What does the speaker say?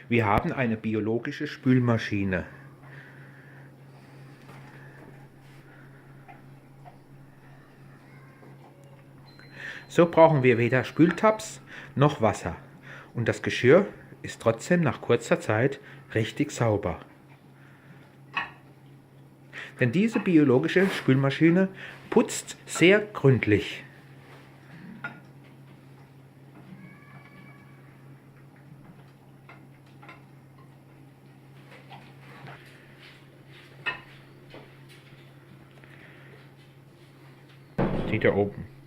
Wir haben eine biologische Spülmaschine. So brauchen wir weder Spültabs noch Wasser. Und das Geschirr ist trotzdem nach kurzer Zeit richtig sauber. Denn diese biologische Spülmaschine putzt sehr gründlich. Sieht ihr oben.